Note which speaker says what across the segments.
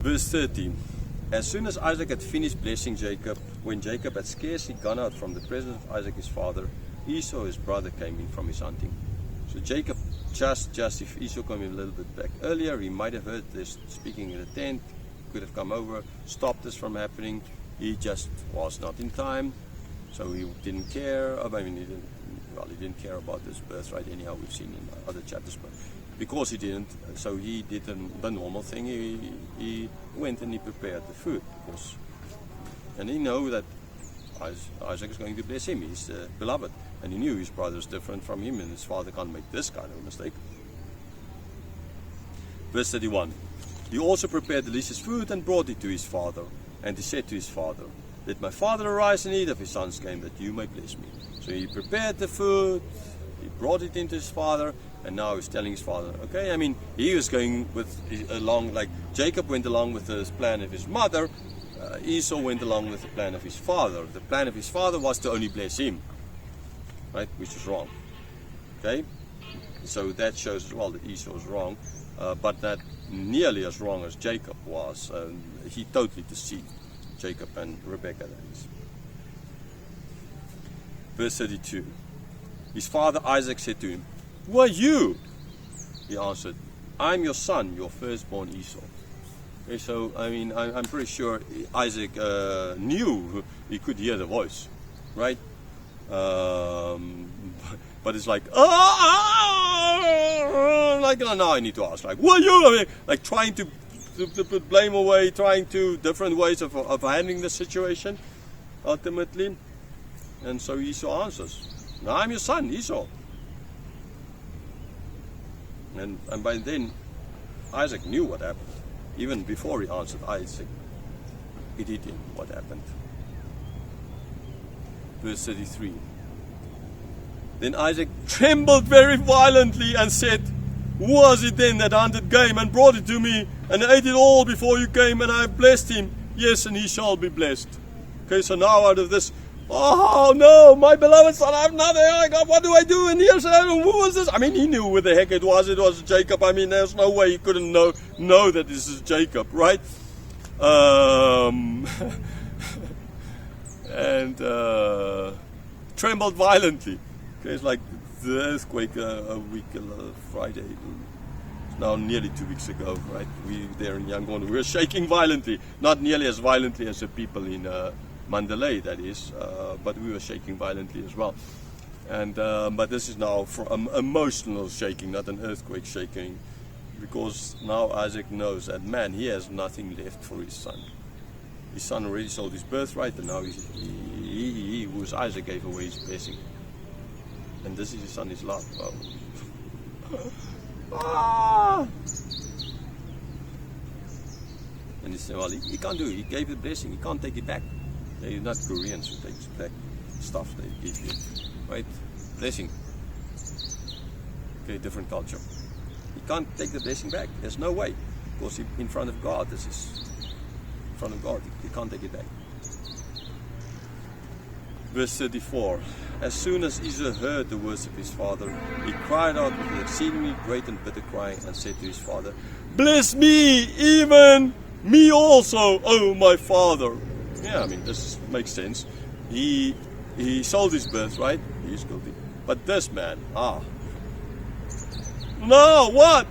Speaker 1: Verse 13. As soon as Isaac had finished blessing Jacob, when Jacob had scarcely gone out from the presence of Isaac his father, Esau his brother came in from his hunting. So Jacob, just if Esau came in a little bit back earlier, he might have heard this speaking in the tent, could have come over, stopped this from happening. He just was not in time, so he didn't care. He didn't care about this birthright anyhow, we've seen in other chapters, but because he didn't, so he did the normal thing. He went and he prepared the food, and he knew that Isaac is going to bless him. He's beloved, and he knew his brother is different from him, and his father can't make this kind of a mistake. Verse 31. He also prepared the least food and brought it to his father, and he said to his father, "Let my father arise and eat of his son's game, that you may bless me." So he prepared the food, he brought it into his father, and now he's telling his father, okay, he was going along, like Jacob went along with the plan of his mother, Esau went along with the plan of his father. The plan of his father was to only bless him, right, which is wrong. Okay, so that shows as well that Esau is wrong, but not nearly as wrong as Jacob was. He totally deceived Jacob and Rebekah, that is. Verse 32. His father Isaac said to him, "Who are you?" He answered, "I'm your son, your firstborn Esau." Okay, so I'm pretty sure Isaac knew, he could hear the voice, right? But it's like, now I need to ask, like, who are you? Like trying to put blame away, trying to different ways of handling the situation, ultimately. And so Esau answers, "No, I'm your son, Esau." And by then, Isaac knew what happened. Even before he answered Isaac, it hit him what happened. Verse 33. Then Isaac trembled very violently and said, "Who was it then that hunted game and brought it to me and ate it all before you came, and I have blessed him? Yes, and he shall be blessed." Okay, so now out of this, "Oh no, my beloved son, I have nothing. What do I do?" And here's, who was this? He knew who the heck it was. It was Jacob. There's no way he couldn't know that this is Jacob, right? And trembled violently. Okay, it's like the earthquake a week, Friday. It's now nearly 2 weeks ago, right? We there in Yangon, we were shaking violently. Not nearly as violently as the people in Mandalay, that is, but we were shaking violently as well. And but this is now from emotional shaking, not an earthquake shaking, because now Isaac knows that, man, he has nothing left for his son. His son already sold his birthright, and now he who's Isaac, gave away his blessing. And this is his son, his love. Oh. And he said, well, he can't do it. He gave the blessing. He can't take it back. They're not Koreans who take back stuff they give you, right? Blessing. Okay, different culture. He can't take the blessing back. There's no way, because in front of God, this is in front of God. He can't take it back. Verse 34. As soon as Esau heard the words of his father, he cried out with an exceedingly great and bitter cry, and said to his father, "Bless me, even me also, oh my father." Yeah, this makes sense. He sold his birthright. He is guilty. But this man, no, what?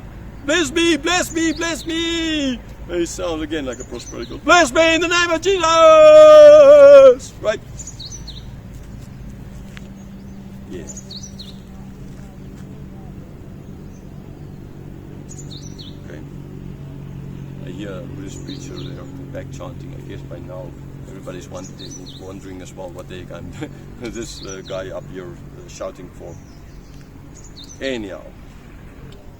Speaker 1: Bless me, bless me, bless me. He sounds again like a prosperity God. Bless me in the name of Jesus. Right? Yeah. Okay. I hear a Buddhist preacher there back chanting. I guess by now everybody's wondering as well what they can this guy up here shouting for. Anyhow,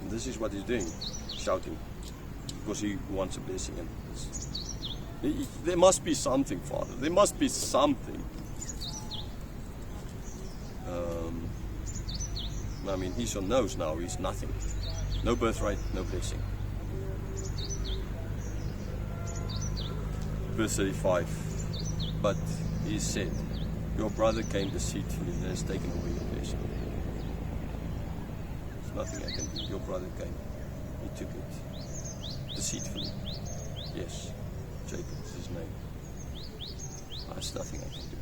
Speaker 1: this is what he's doing, shouting, because he wants a blessing. And there must be something, Father. There must be something. Esau knows now he's nothing. No birthright, no blessing. Verse 35. But he said, "Your brother came deceitfully and has taken away your blessing." There's nothing I can do. Your brother came. He took it deceitfully. Yes, Jacob is his name. There's nothing I can do.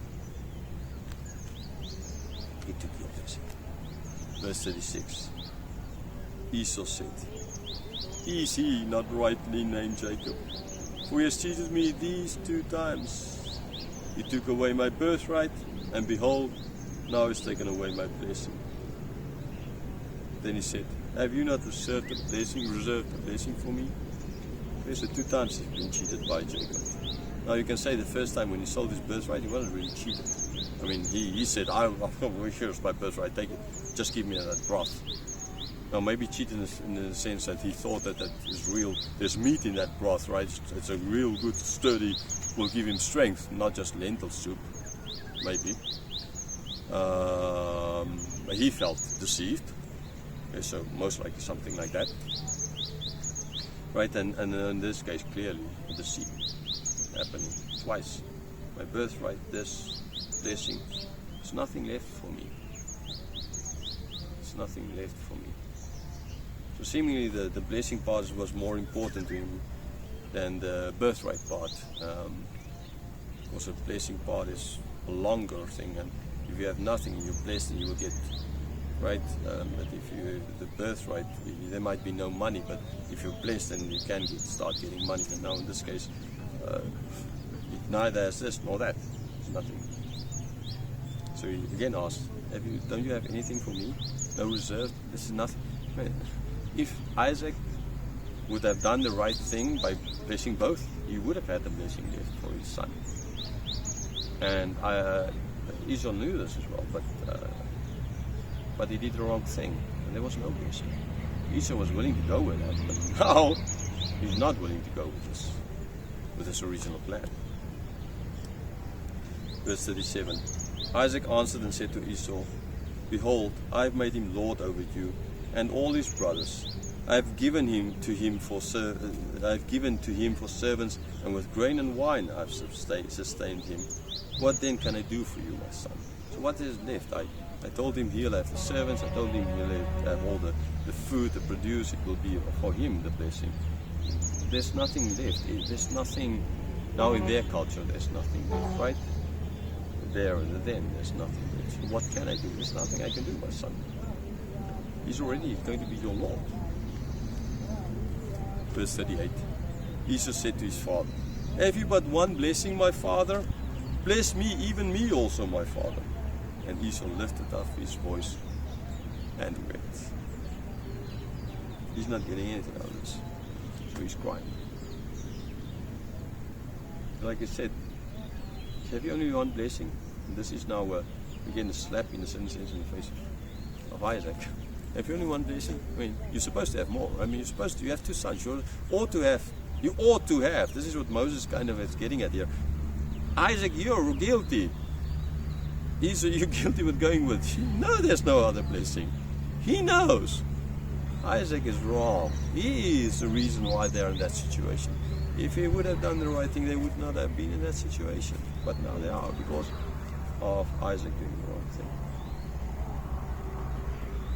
Speaker 1: He took your blessing. Verse 36. Esau said, Is he not rightly named Jacob? For he has cheated me these 2 times. He took away my birthright, and behold, now he has taken away my blessing. Then he said, Have you not reserved a blessing for me? Okay, so 2 times he's been cheated by Jacob. Now you can say the first time when he sold his birthright, he wasn't really cheated. I mean, he said, here's my birthright, take it. Just give me that broth. Now maybe cheated in the sense that he thought that is real. There's meat in that broth, right? It's a real good, sturdy, will give him strength, not just lentil soup. Maybe. He felt deceived. Okay, so most likely something like that. Right, and in this case, clearly, deceit happening twice. My birthright, this blessing, there's nothing left for me. There's nothing left for me. So seemingly the blessing part was more important to him than the birthright part. Also, the blessing part is a longer thing, and if you have nothing, you're blessed and you will get, right? But if you, the birthright, there might be no money, but if you're blessed, then you can start getting money. And now in this case, it neither has this nor that. It's nothing. So he again asked, don't you have anything for me? No reserve? This is nothing. Man, if Isaac would have done the right thing by blessing both, he would have had the blessing left for his son. And Esau knew this as well, but he did the wrong thing, and there was no blessing. Esau was willing to go with that, but now he's not willing to go with this original plan. Verse 37. Isaac answered and said to Esau, Behold, I have made him lord over you and all his brothers. I have given to him for servants, and with grain and wine I have sustained him. What then can I do for you, my son? So what is left? I told him he'll have the servants. I told him he'll have all the food, the produce. It will be for him the blessing. There's nothing left. There's nothing now in their culture. There's nothing left, right? There and then there's nothing left. So what can I do? There's nothing I can do, my son. He's already going to be your Lord. Verse 38. Esau said to his father, Have you but one blessing, my father? Bless me, even me also, my father. And Esau lifted up his voice and wept. He's not getting anything out of this, so he's crying. Like I said, have you only one blessing? And this is now again a slap in the sense in the face of Isaac. Have you only one blessing? I mean, you're supposed to have more. I mean, you have 2 sons. You ought to have. This is what Moses kind of is getting at here. Isaac, you're guilty. Esau, you're guilty with going with. No, there's no other blessing. He knows. Isaac is wrong. He is the reason why they're in that situation. If he would have done the right thing, they would not have been in that situation. But now they are because of Isaac doing the wrong thing.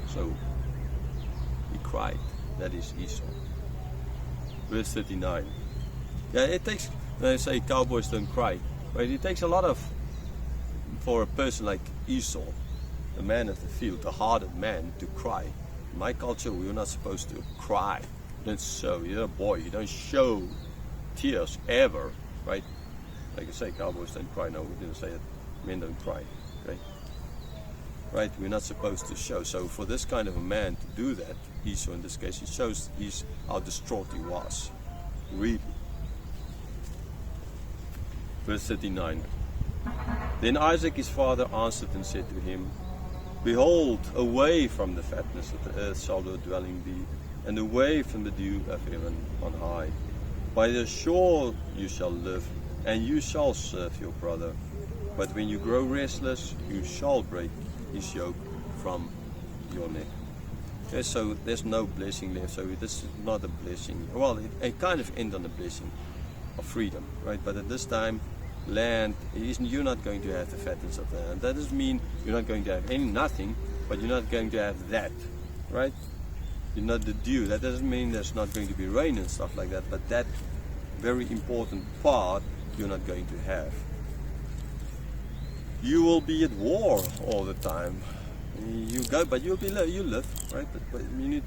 Speaker 1: So he cried. That is Esau. Verse 39. Yeah, it takes, when I say cowboys don't cry, right? It takes a lot for a person like Esau, the man of the field, the hardened man, to cry. In my culture, we're not supposed to cry. You don't show. You're a boy. You don't show tears ever, right? Like I say, cowboys don't cry. No, we didn't say it. Men don't cry, okay? Right? We're not supposed to show. So for this kind of a man to do that, Esau in this case, it shows how distraught he was. Really. Verse 39. Then Isaac his father answered and said to him, Behold, away from the fatness of the earth shall your dwelling be, and away from the dew of heaven on high. By the shore you shall live, and you shall serve your brother. But when you grow restless, you shall break his yoke from your neck. Okay, so there's no blessing left. So this is not a blessing. Well, it kind of ends on a blessing of freedom, right? But at this time, land, you're not going to have the fatness of the land. That doesn't mean you're not going to have nothing, but you're not going to have that, right? You're not the dew. That doesn't mean there's not going to be rain and stuff like that, but that very important part you're not going to have. You will be at war all the time. You go, but you live, right? But you need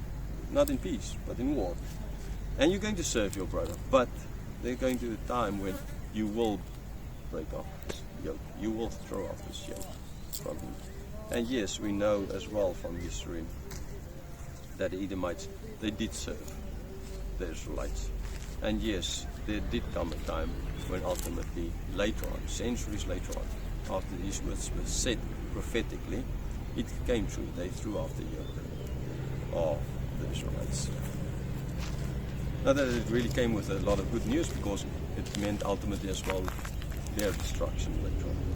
Speaker 1: not in peace, but in war. And you're going to serve your brother, but there's going to be a time when you will break off this yoke. You will throw off this yoke from him. And yes, we know as well from history that the Edomites, they did serve the Israelites. And yes, there did come a time when ultimately, later on, centuries later on, after these words were said prophetically, it came true. They threw off the yoke of the Israelites. Not that it really came with a lot of good news, because it meant ultimately as well their destruction later on.